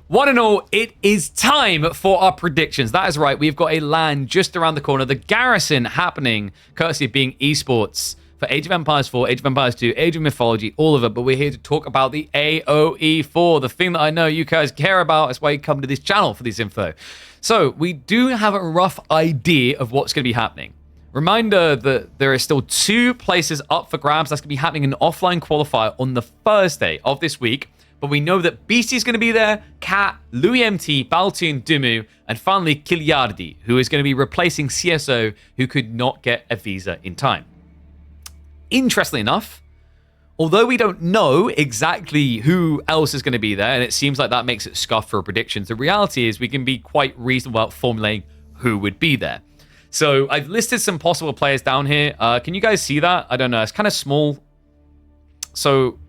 One and all, it is time for our predictions. That is right. We've got a LAN just around the corner. The Garrison happening, courtesy of being esports for Age of Empires 4, Age of Empires 2, Age of Mythology, all of it. But we're here to talk about the AOE4, the thing that I know you guys care about. That's why you come to this channel for this info. So we do have a rough idea of what's going to be happening. Reminder that there are still 2 places up for grabs. That's going to be happening in an offline qualifier on the Thursday of this week. But we know that Beastie's going to be there, Cat, Louis MT, Baltoon, Dumu, and finally Kiliardi, who is going to be replacing CSO, who could not get a visa in time. Interestingly enough, although we don't know exactly who else is going to be there, and it seems like that makes it scuff for predictions, the reality is we can be quite reasonable about formulating who would be there. So I've listed some possible players down here. Can you guys see that? I don't know. It's kind of small. So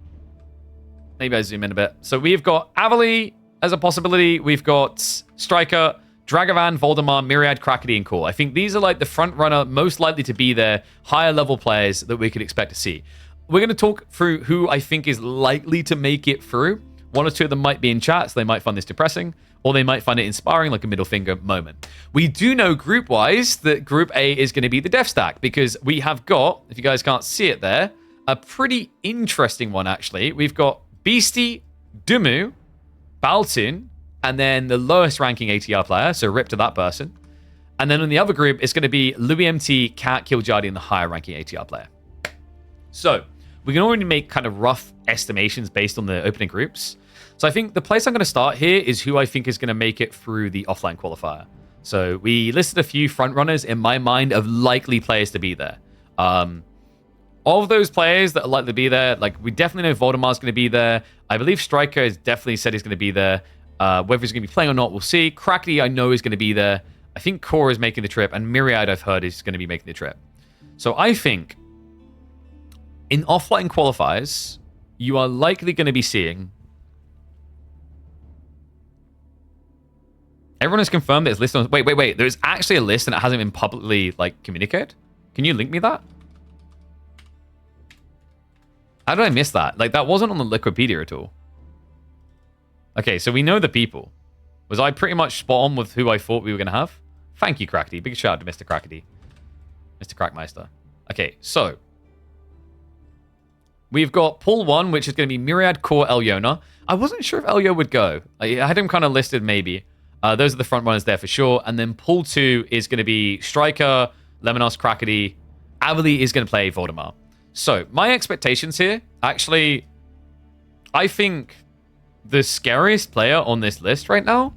maybe I zoom in a bit. So we've got Avali as a possibility. We've got Striker, Dragavan, Voldemar, Myriad, Krakody, and Core. I think these are like the front runner, most likely to be there, higher level players that we could expect to see. We're going to talk through who I think is likely to make it through. 1 or 2 of them might be in chat, so they might find this depressing, or they might find it inspiring, like a middle finger moment. We do know group-wise that Group A is going to be the Death Stack, because we have got, if you guys can't see it there, a pretty interesting one, actually. We've got Beastie, Dumu, Baltoon, and then the lowest ranking ATR player, so rip to that person. And then in the other group, it's going to be Louis MT, Cat, Killjardy, and the higher ranking ATR player. So we can already make kind of rough estimations based on the opening groups. So I think the place I'm going to start here is who I think is going to make it through the offline qualifier. So we listed a few front runners in my mind of likely players to be there. Of those players that are likely to be there, like we definitely know Voldemar's going to be there. I believe Striker has definitely said he's going to be there. Whether he's going to be playing or not, we'll see. Krakody, I know, is going to be there. I think Core is making the trip, and Myriad, I've heard, is going to be making the trip. So I think in offline qualifiers, you are likely going to be seeing... Everyone has confirmed that it's listed on... Wait. There's actually a list and it hasn't been publicly, like, communicated? Can you link me that? How did I miss that? Like, that wasn't on the Liquipedia at all. Okay, so we know the people. Was I pretty much spot on with who I thought we were going to have? Thank you, Krakody. Big shout out to Mr. Krakody. Mr. Crackmeister. Okay, so... We've got pool 1, which is going to be Myriad, Core, Elyona. I wasn't sure if Elyo would go. I had him kind of listed maybe. Those are the front runners there for sure. And then pool 2 is going to be Striker, Lemonos, Krakody. Avali is going to play Voldemar. So, my expectations here, actually, I think the scariest player on this list right now,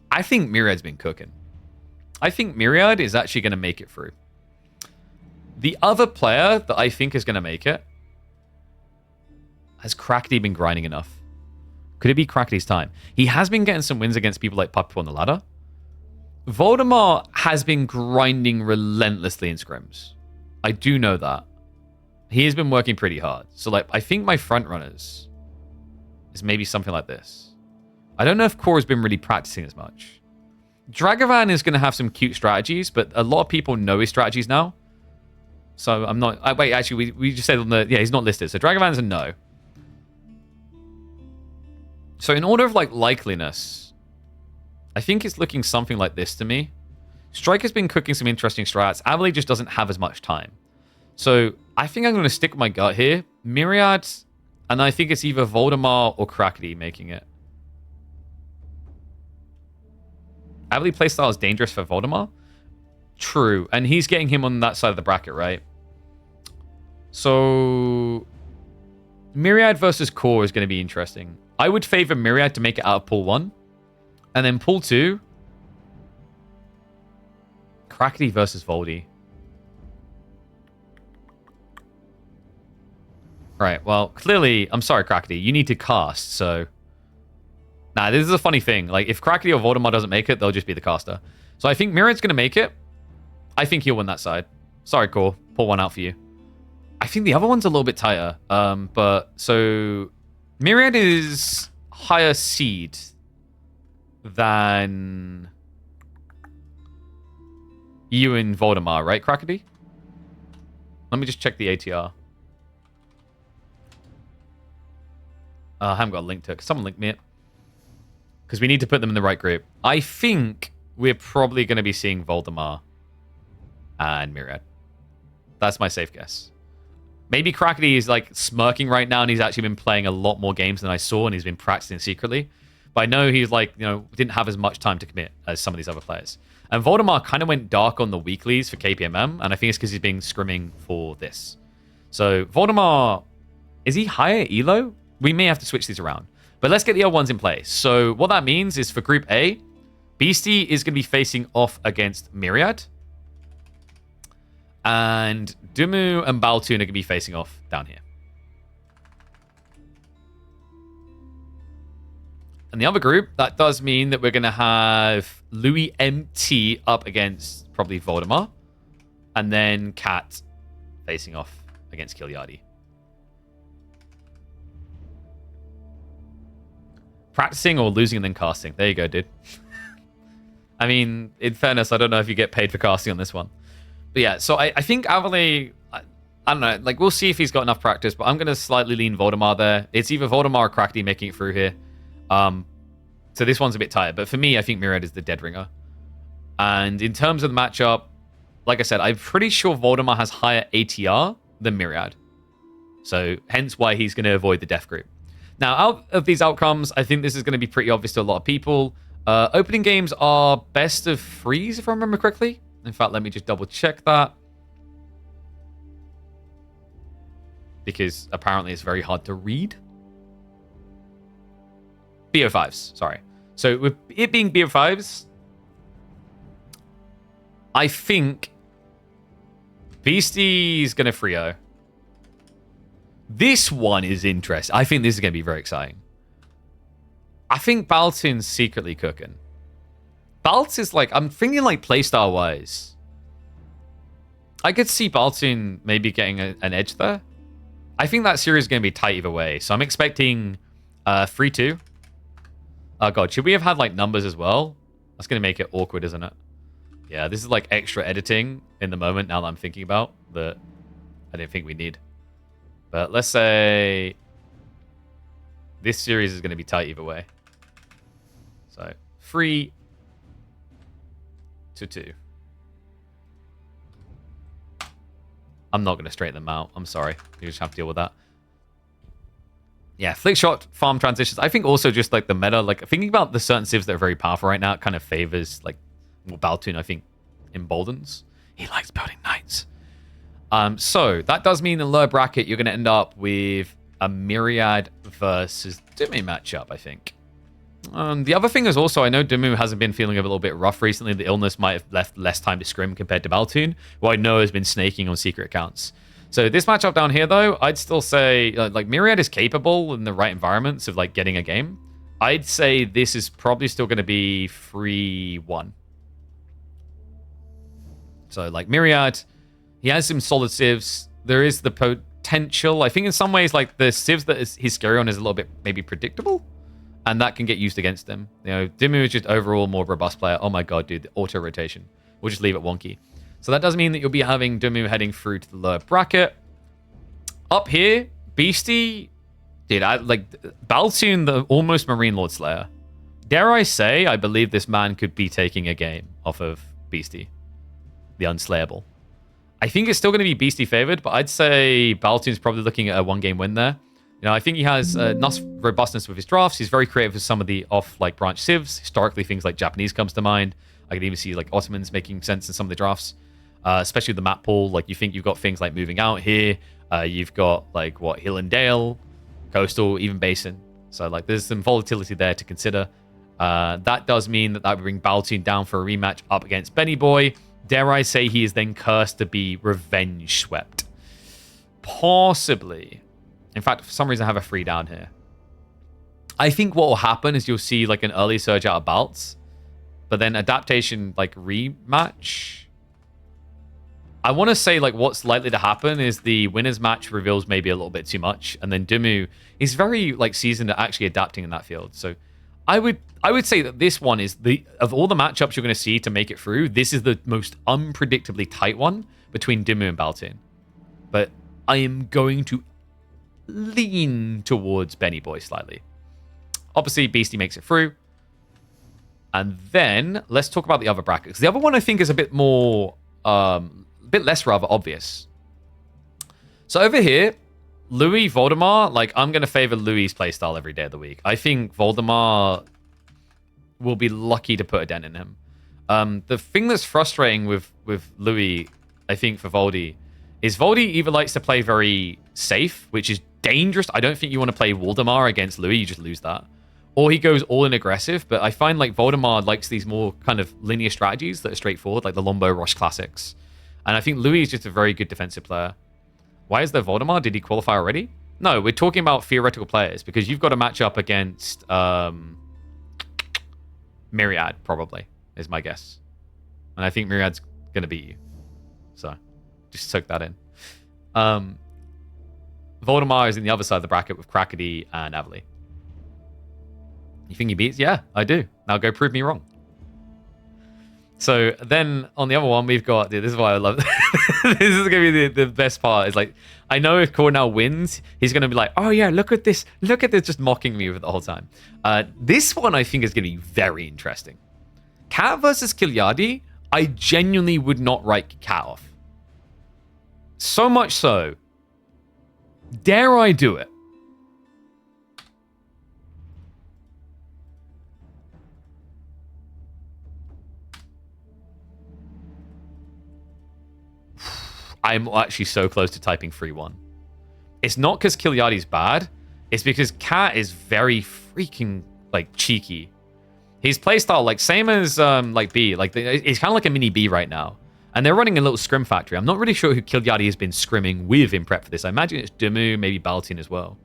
I think Myriad's been cooking. I think Myriad is actually going to make it through. The other player that I think is going to make it, has Krakody been grinding enough? Could it be Krakody's time? He has been getting some wins against people like Papu on the ladder. Voldemar has been grinding relentlessly in scrims. I do know that. He has been working pretty hard. So, like, I think my front runners is maybe something like this. I don't know if Core has been really practicing as much. Dragavan is going to have some cute strategies, but a lot of people know his strategies now. So, I'm not... wait, actually, we just said on the... Yeah, he's not listed. So, Dragavan's a no. So, in order of, like, likeliness, I think it's looking something like this to me. Striker's been cooking some interesting strats. Avali just doesn't have as much time. So, I think I'm going to stick with my gut here. Myriad, and I think it's either Voldemar or Krakody making it. Avali playstyle is dangerous for Voldemar. True, and he's getting him on that side of the bracket, right? So, Myriad versus Core is going to be interesting. I would favor Myriad to make it out of pool 1. And then pool 2... Krakody versus Voldy. Right, well, clearly, I'm sorry, Krakody, you need to cast, so... Nah, this is a funny thing. Like, if Krakody or Voldemar doesn't make it, they'll just be the caster. So I think Myriad's going to make it. I think he'll win that side. Sorry, Core. Pull one out for you. I think the other one's a little bit tighter. But, so... Myriad is higher seed than... you and Voldemar, right, Krakody? Let me just check the ATR. I haven't got a link to it. Someone link me it. because we need to put them in the right group. I think we're probably going to be seeing Voldemar and Myriad. That's my safe guess. Maybe Crackety is like smirking right now, and he's actually been playing a lot more games than I saw, and he's been practicing secretly. But I know he's like, didn't have as much time to commit as some of these other players. And Voldemar kind of went dark on the weeklies for KPMM, and I think it's because he's been scrimming for this. So Voldemar, is he higher Elo? We may have to switch these around. But let's get the other ones in place. So what that means is for Group A, Beastie is going to be facing off against Myriad. And Dumu and Baltoon are going to be facing off down here. And the other group, that does mean that we're going to have Louis MT up against probably Voldemar. And then Cat facing off against Kiliardi. Practicing or losing and then casting. There you go, dude. I mean, in fairness, I don't know if you get paid for casting on this one. But yeah, so I think Avali, I don't know, like we'll see if he's got enough practice, but I'm going to slightly lean Voldemar there. It's either Voldemar or Crackety making it through here. So this one's a bit tired, but for me, I think Myriad is the dead ringer. And in terms of the matchup, like I said, I'm pretty sure Voldemar has higher ATR than Myriad. So hence why he's going to avoid the death group. Now, out of these outcomes, I think this is going to be pretty obvious to a lot of people. Opening games are best of threes, if I remember correctly. In fact, let me just double check that. Because apparently it's very hard to read. BO5s, sorry. So with it being BO5s, I think Beastie's going to Frio. This one is interesting. I think this is going to be very exciting. I think Baltoon's secretly cooking. Balt is like, I'm thinking like playstyle wise. I could see Baltoon maybe getting an edge there. I think that series is going to be tight either way. So I'm expecting 3-2. Oh god, should we have had like numbers as well? That's going to make it awkward, isn't it? Yeah, this is like extra editing in the moment now that I'm thinking about that I didn't think we need. But let's say this series is going to be tight either way. So 3-2. I'm not going to straighten them out. I'm sorry. You just have to deal with that. Yeah, flick shot, farm transitions. I think also just like the meta, like thinking about the certain civs that are very powerful right now, it kind of favors like Baltoon, I think, emboldens. He likes building knights. So that does mean in the lower bracket, you're going to end up with a Myriad versus Dumu matchup, I think. The other thing is also, I know Dumu hasn't been feeling a little bit rough recently. The illness might have left less time to scrim compared to Baltoon, who I know has been snaking on secret accounts. So this matchup down here, though, I'd still say, like, Myriad is capable in the right environments of, like, getting a game. I'd say this is probably still going to be 3-1. So, like, Myriad, he has some solid civs. There is the potential. I think in some ways, like, the civs that he's scary on is a little bit maybe predictable. And that can get used against him. You know, Dumu is just overall more robust player. Oh my god, dude, the auto rotation. We'll just leave it wonky. So that does mean that you'll be having Dumu heading through to the lower bracket. Up here, Beastie, dude, I like Baltoon, the almost Marine Lord Slayer. Dare I say, I believe this man could be taking a game off of Beastie, the unslayable. I think it's still going to be Beastie favored, but I'd say Baltoon's probably looking at a one-game win there. You know, I think he has enough robustness with his drafts. He's very creative with some of the off-like branch civs. Historically, things like Japanese comes to mind. I could even see like Ottomans making sense in some of the drafts, especially the map pool. Like you think you've got things like moving out here. You've got like what Hill and Dale, Coastal, even Basin. So like there's some volatility there to consider. That does mean that would bring Baltoon down for a rematch up against Benny Boy. Dare I say he is then cursed to be revenge swept? Possibly. In fact, for some reason, I have a 3 down here. I think what will happen is you'll see like an early surge out of Balts, but then adaptation like rematch. I want to say like what's likely to happen is the winners match reveals maybe a little bit too much, and then Dumu is very like seasoned at actually adapting in that field. So I would say that this one is of all the matchups you're going to see to make it through, this is the most unpredictably tight one between Dumu and Baltoon. But I am going to lean towards Benny Boy slightly. Obviously, Beastie makes it through. And then let's talk about the other bracket. Because the other one I think is a bit more, a bit less rather obvious. So over here, Louis Voldemar, like I'm going to favor Louis' playstyle every day of the week. I think Voldemar will be lucky to put a dent in him. The thing that's frustrating with Louis, I think for Voldy, is Voldy either likes to play very safe, which is dangerous. I don't think you want to play Voldemar against Louis, you just lose that. Or he goes all in aggressive, but I find like Voldemar likes these more kind of linear strategies that are straightforward, like the Lombo Rosh classics. And I think Louis is just a very good defensive player. Why is there Voldemar? Did he qualify already? No, we're talking about theoretical players because you've got to match up against Myriad, probably, is my guess. And I think Myriad's going to beat you. So, just soak that in. Voldemar is in the other side of the bracket with Crackety and Avali. You think he beats? Yeah, I do. Now go prove me wrong. So then on the other one, we've got... Dude, this is why I love it. This is going to be the best part. Is like, I know if Cornell wins, he's going to be like, oh yeah, look at this. Look at this, just mocking me with it the whole time. This one I think is going to be very interesting. Cat versus Kilyadi, I genuinely would not write Cat off. So much so, dare I do it? I'm actually so close to typing 3-1. It's not because Kilyadi's bad. It's because Cat is very freaking, like, cheeky. His playstyle, like, same as, like, B. Like, it's kind of like a mini B right now. And they're running a little scrim factory. I'm not really sure who Kilyadi has been scrimming with in prep for this. I imagine it's Dumu, maybe Baltin as well.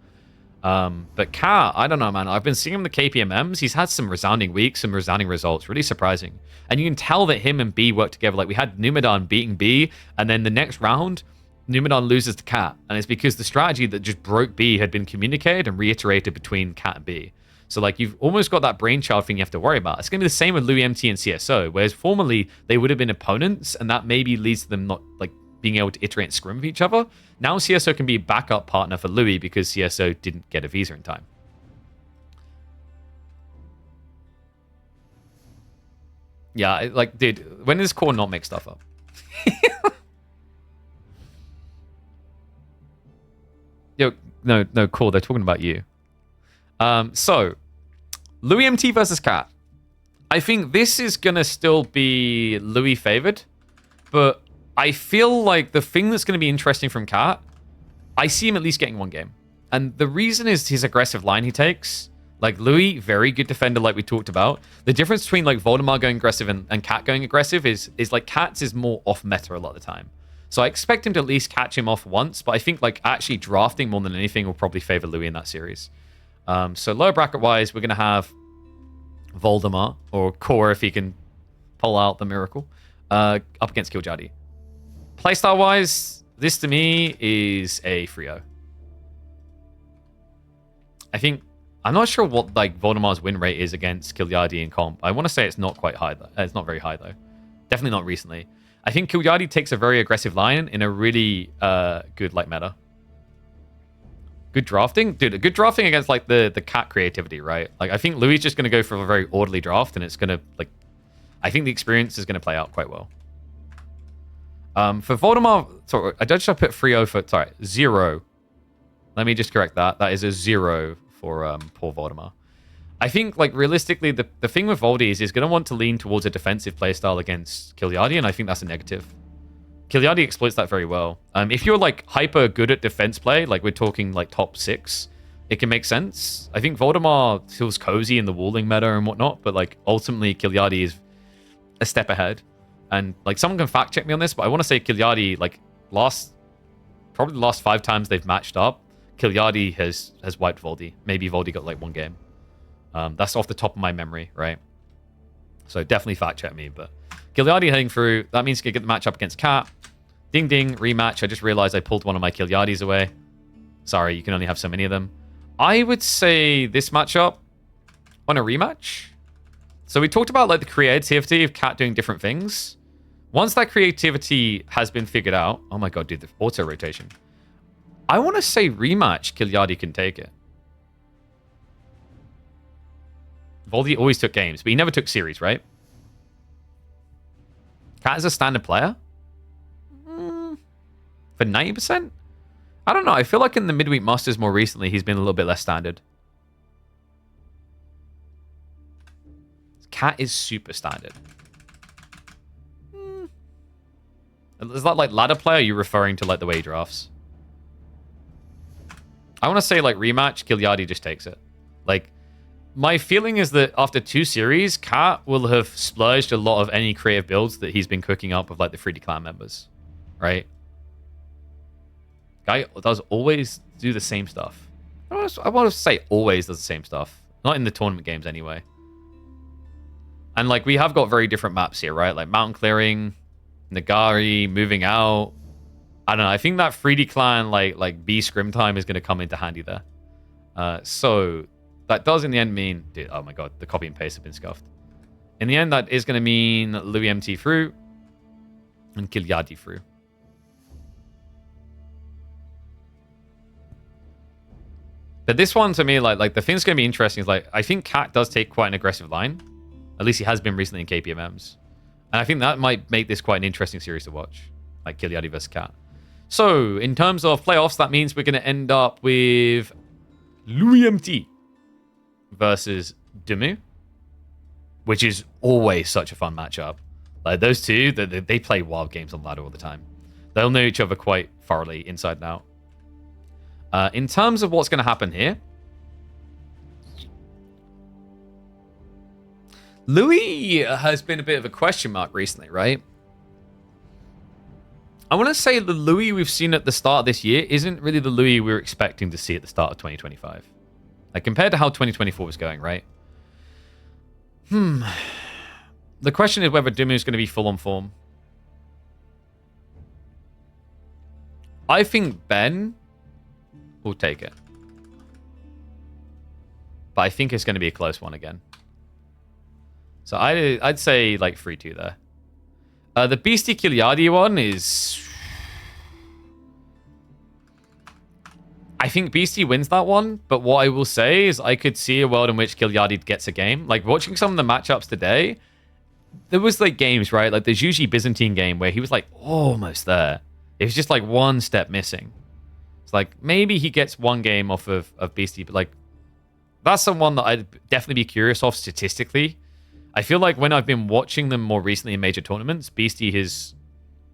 But Cat, I don't know, man. I've been seeing him in the KPMMs. He's had some resounding weeks, some resounding results. Really surprising. And you can tell that him and B work together. Like, we had Numidan beating B, and then the next round, Numidan loses to Cat. And it's because the strategy that just broke B had been communicated and reiterated between Cat and B. So, like, you've almost got that brainchild thing you have to worry about. It's going to be the same with Louis MT and CSO, whereas formerly they would have been opponents, and that maybe leads to them not, like, being able to iterate and scrim with each other. Now CSO can be a backup partner for Louis because CSO didn't get a visa in time. Yeah, like, dude, when does Core not make stuff up? Yo, no, Core, they're talking about you. So, Louis MT versus Cat. I think this is going to still be Louis favored, but I feel like the thing that's going to be interesting from Cat, I see him at least getting one game. And the reason is his aggressive line he takes. Like, Louis, very good defender like we talked about. The difference between, like, Voldemar going aggressive and Cat going aggressive is like, Cat's is more off-meta a lot of the time. So I expect him to at least catch him off once, but I think, like, actually drafting more than anything will probably favor Louis in that series. So lower bracket-wise, we're going to have Voldemar, or Core if he can pull out the miracle, up against Kiljadi. Playstyle-wise, this to me is a 3-0. I think... I'm not sure what, like, Voldemar's win rate is against Kilyadi in comp. I want to say it's not quite high, though. It's not very high, though. Definitely not recently. I think Kilyadi takes a very aggressive line in a really good, like, meta. Good drafting? Dude, a good drafting against, like, the Cat creativity, right? Like, I think Louis is just going to go for a very orderly draft, and it's going to, like... I think the experience is going to play out quite well. For Voldemar... Sorry, I just put 3-0 for... Sorry, 0. Let me just correct that. That is a 0 for poor Voldemar. I think, like, realistically, the thing with Voldy is he's going to want to lean towards a defensive playstyle against Kilyadi, and I think that's a negative. Kilyadi exploits that very well. If you're, like, hyper good at defense play, like we're talking, like, top 6, it can make sense. I think Voldemar feels cozy in the walling meta and whatnot, but, like, ultimately Kilyadi is a step ahead. And, like, someone can fact check me on this, but I want to say Kilyadi, like, probably the last 5 times they've matched up, Kilyadi has wiped Voldy. Maybe Voldy got, like, 1 game. That's off the top of my memory, right? So definitely fact check me, but Kilyadi heading through, that means you can get the matchup against Cat. Ding ding, rematch. I just realized I pulled one of my Kilyadis away. Sorry, you can only have so many of them. I would say this matchup on a rematch. So we talked about, like, the creativity of Cat doing different things. Once that creativity has been figured out, oh my god, dude, the auto rotation. I want to say rematch, Kilyadi can take it. Voldy always took games, but he never took series, right? Cat is a standard player? For 90%? I don't know. I feel like in the midweek Masters more recently, he's been a little bit less standard. Cat is super standard. Is that like ladder play, or are you referring to like the way he drafts? I want to say like rematch, Gigliardi just takes it. Like, my feeling is that after 2 series, Cat will have splurged a lot of any creative builds that he's been cooking up with like the 3D clan members. Right? Guy does always do the same stuff. I want to say always does the same stuff. Not in the tournament games anyway. And like, we have got very different maps here, right? Like mountain clearing, Nagari, moving out. I don't know. I think that 3D clan, like B scrim time is going to come into handy there. So that does in the end mean... Dude, oh my god, the copy and paste have been scuffed. In the end, that is going to mean Louis MT through and Gigliardi through. But this one, to me, like the thing's going to be interesting is, like, I think Cat does take quite an aggressive line. At least he has been recently in KPMMs. And I think that might make this quite an interesting series to watch. Like Gigliardi versus Cat. So, in terms of playoffs, that means we're going to end up with Louis MT versus Demu, which is always such a fun matchup. Like, those two, they play wild games on ladder all the time. They'll know each other quite thoroughly inside and out. In terms of what's going to happen here, Louis has been a bit of a question mark recently, right? I want to say the Louis we've seen at the start of this year isn't really the Louis we were expecting to see at the start of 2025. Like, compared to how 2024 was going, right? The question is whether Dimu is going to be full on form. I think Ben will take it. But I think it's going to be a close one again. So I'd say like 3-2 there. The Beastie Gigliardi one is... I think Beastie wins that one, but what I will say is I could see a world in which Gigliardi gets a game. Like, watching some of the matchups today, there was like games, right? Like, there's usually Byzantine game where he was like almost there. It was just like one step missing. It's like, maybe he gets one game off of Beastie, but like, that's someone that I'd definitely be curious of statistically. I feel like when I've been watching them more recently in major tournaments, Beastie has...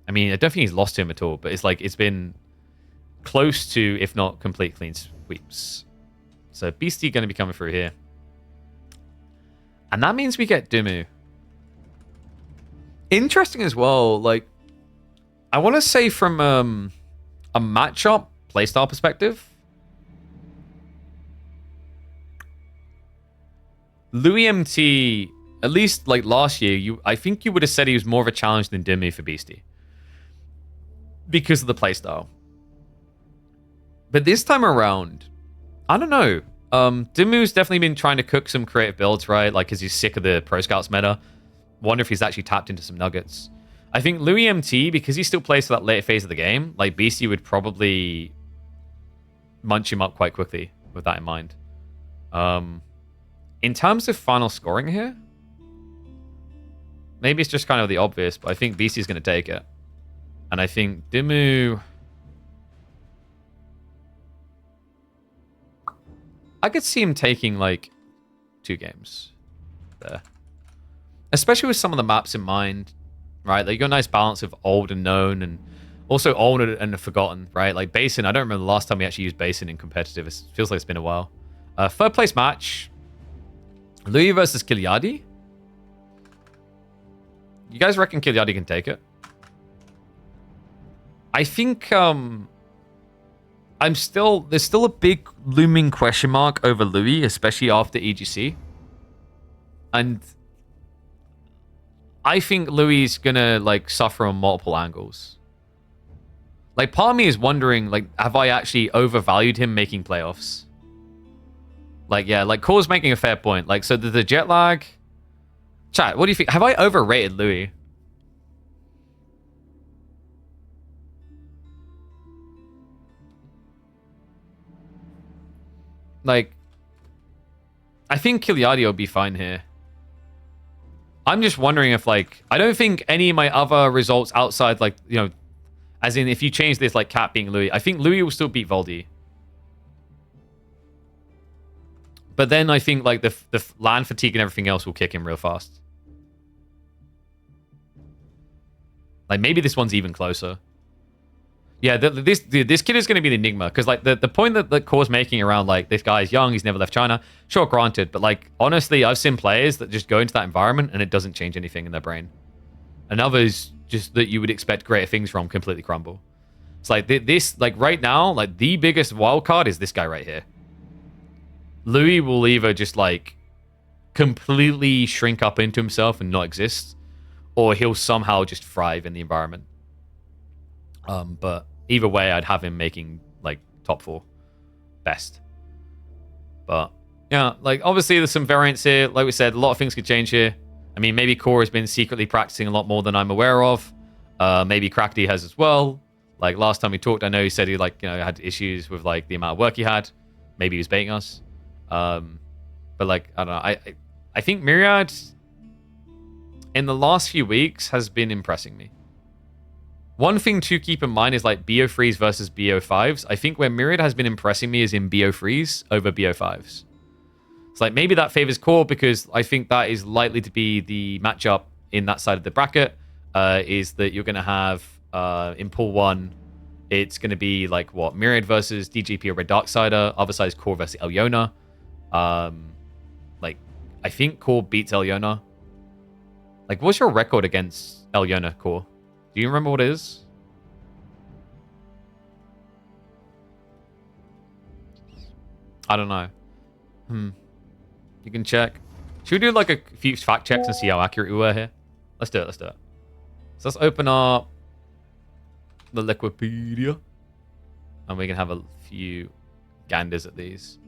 I mean, I don't think he's lost to him at all, but it's like, it's been close to, if not complete clean sweeps. So Beastie going to be coming through here. And that means we get Dimu. Interesting as well, like, I want to say from a matchup playstyle perspective, Louis MT... At least, like, last year, I think you would have said he was more of a challenge than Dimmy for Beastie. Because of the playstyle. But this time around, I don't know. Dimmu's definitely been trying to cook some creative builds, right? Like, because he's sick of the Pro Scouts meta. Wonder if he's actually tapped into some nuggets. I think Louis MT, because he still plays for that later phase of the game, like, Beastie would probably munch him up quite quickly with that in mind. In terms of final scoring here, maybe it's just kind of the obvious, but I think Beastie's going to take it. And I think Dimu... I could see him taking, like, 2 games there. Especially with some of the maps in mind, right? Like, you got a nice balance of old and known, and also old and forgotten, right? Like, Basin, I don't remember the last time we actually used Basin in competitive. It feels like it's been a while. Third place match. Louis versus Gigliardi. You guys reckon Gigliardi can take it? I think there's still a big looming question mark over Louis, especially after EGC. And I think Louis is gonna like suffer on multiple angles. Like, part of me is wondering, like, have I actually overvalued him making playoffs? Like, yeah, like, Core's making a fair point. Like, so the jet lag... Chat, what do you think? Have I overrated Louis? Like, I think Kiliardi will be fine here. I'm just wondering if, like, I don't think any of my other results outside, like, you know, as in if you change this, like, Cat being Louis, I think Louis will still beat Voldy. But then I think, like, the LAN fatigue and everything else will kick in real fast. Like, maybe this one's even closer. Yeah, this kid is going to be the enigma. Because, like, the point that Core's making around, like, this guy's young, he's never left China. Sure, granted. But, like, honestly, I've seen players that just go into that environment and it doesn't change anything in their brain. And others, just that you would expect greater things from, completely crumble. It's like, this, like, right now, like, the biggest wild card is this guy right here. Louis will either just, like, completely shrink up into himself and not exist, or he'll somehow just thrive in the environment. But either way, I'd have him making, like, top 4. Best. But, yeah, like, obviously there's some variance here. Like we said, a lot of things could change here. I mean, maybe Core has been secretly practicing a lot more than I'm aware of. Maybe Crackdy has as well. Like, last time we talked, I know he said he, like, you know, had issues with, like, the amount of work he had. Maybe he was baiting us. But, like, I don't know. I think Myriad, in the last few weeks, has been impressing me. One thing to keep in mind is, like, BO3s versus BO5s. I think where Myriad has been impressing me is in BO3s over BO5s. It's like, maybe that favors Core because I think that is likely to be the matchup in that side of the bracket, is that you're going to have, in Pool 1, it's going to be, like, what? Myriad versus DGP or Red Darksider. Other side is Core versus Elyona. Like, I think Core beats Elyona. Like, what's your record against Elyona, Core? Do you remember what it is? I don't know. You can check. Should we do, like, a few fact checks and see how accurate we were here? Let's do it. Let's do it. So let's open up the Liquipedia. And we can have a few ganders at these.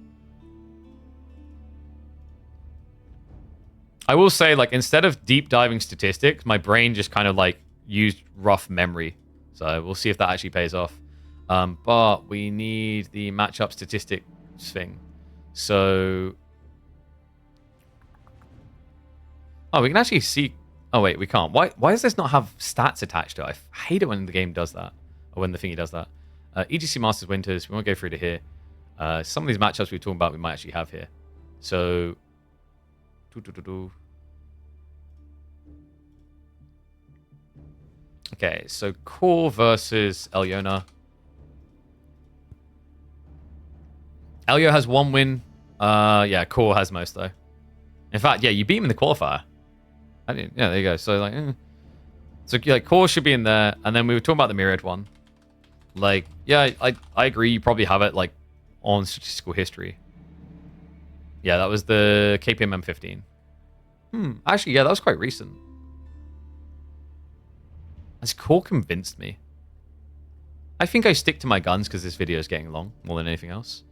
I will say, like, instead of deep diving statistics, my brain just kind of, like, used rough memory. So we'll see if that actually pays off. But we need the matchup statistics thing. So... Oh, we can actually see... Oh, wait, we can't. Why does this not have stats attached to it? I hate it when the game does that. Or when the thingy does that. EGC Masters Winters. We won't go through to here. Some of these matchups we're talking about we might actually have here. So... Okay, so Core versus Elyona. Elio has 1 win. Yeah, Core has most, though. In fact, yeah, you beat him in the qualifier. Yeah, there you go. So, like, so, like, Core should be in there. And then we were talking about the Myriad one. Like, yeah, I agree. You probably have it, like, on statistical history. Yeah, that was the KPM M15. Actually, yeah, that was quite recent. Has Core convinced me? I think I stick to my guns because this video is getting long more than anything else.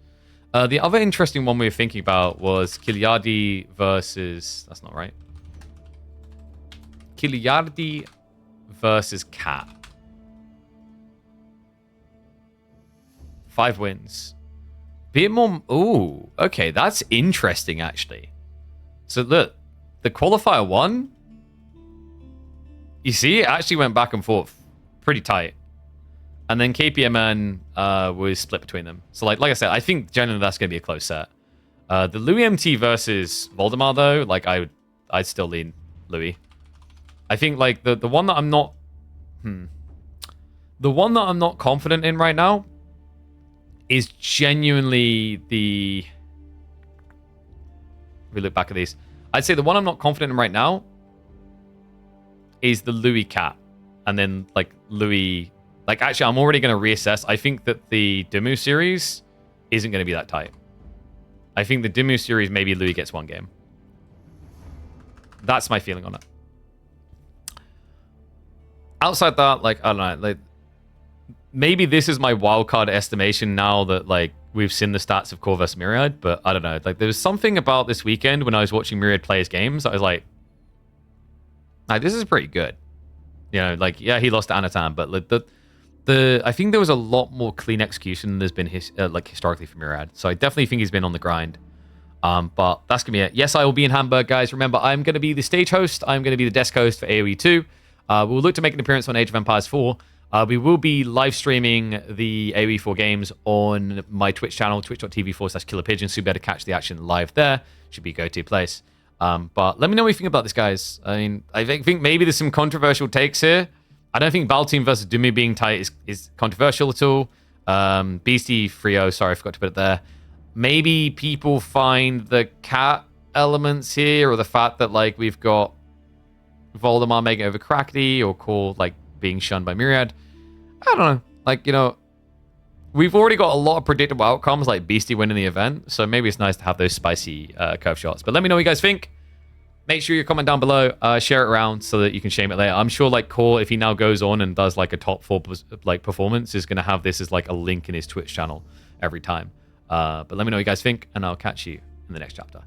The other interesting one we were thinking about was Kiliardi versus... That's not right. Kiliardi versus Cat. 5 wins. Bit more... Ooh, okay, that's interesting, actually. So, look. The qualifier 1... You see, it actually went back and forth. Pretty tight. And then KPMN was split between them. So, like I said, I think generally that's going to be a close set. The Louis MT versus Voldemar, though, like, I'd still lean Louis. I think, like, the one that I'm not... The one that I'm not confident in right now is genuinely the... If we look back at these. I'd say the one I'm not confident in right now is the Louis Cat. And then, like, Louis... Like, actually, I'm already going to reassess. I think that the Dimmu series isn't going to be that tight. I think the Dimmu series, maybe Louis gets 1 game. That's my feeling on it. Outside that, like, I don't know. Like, maybe this is my wildcard estimation now that, like, we've seen the stats of Core vs. Myriad. But I don't know. Like, there was something about this weekend when I was watching Myriad play his games. I was like, this is pretty good. You know, like, yeah, he lost to Anatan, but like, I think there was a lot more clean execution than there's been historically for Myriad. So I definitely think he's been on the grind. But that's going to be it. Yes, I will be in Hamburg, guys. Remember, I'm going to be the stage host. I'm going to be the desk host for AoE 2. We'll look to make an appearance on Age of Empires 4. We will be live streaming the AoE 4 games on my Twitch channel, twitch.tv/killerpigeon, so you'll be able to catch the action live there. Should be a go-to place. But let me know what you think about this, guys. I mean, I think maybe there's some controversial takes here. I don't think Battle Team versus Dumi being tight is controversial at all. Beastie Frio, sorry, I forgot to put it there. Maybe people find the cat elements here, or the fact that, like, we've got Voldemort making over Crackety, or Core, like, being shunned by Myriad. I don't know. Like, you know, we've already got a lot of predictable outcomes, like Beastie winning the event, so maybe it's nice to have those spicy curve shots. But let me know what you guys think. Make sure you comment down below, share it around so that you can shame it later. I'm sure, like, Core, if he now goes on and does, like, a top 4 like performance, is going to have this as, like, a link in his Twitch channel every time. But let me know what you guys think, and I'll catch you in the next chapter.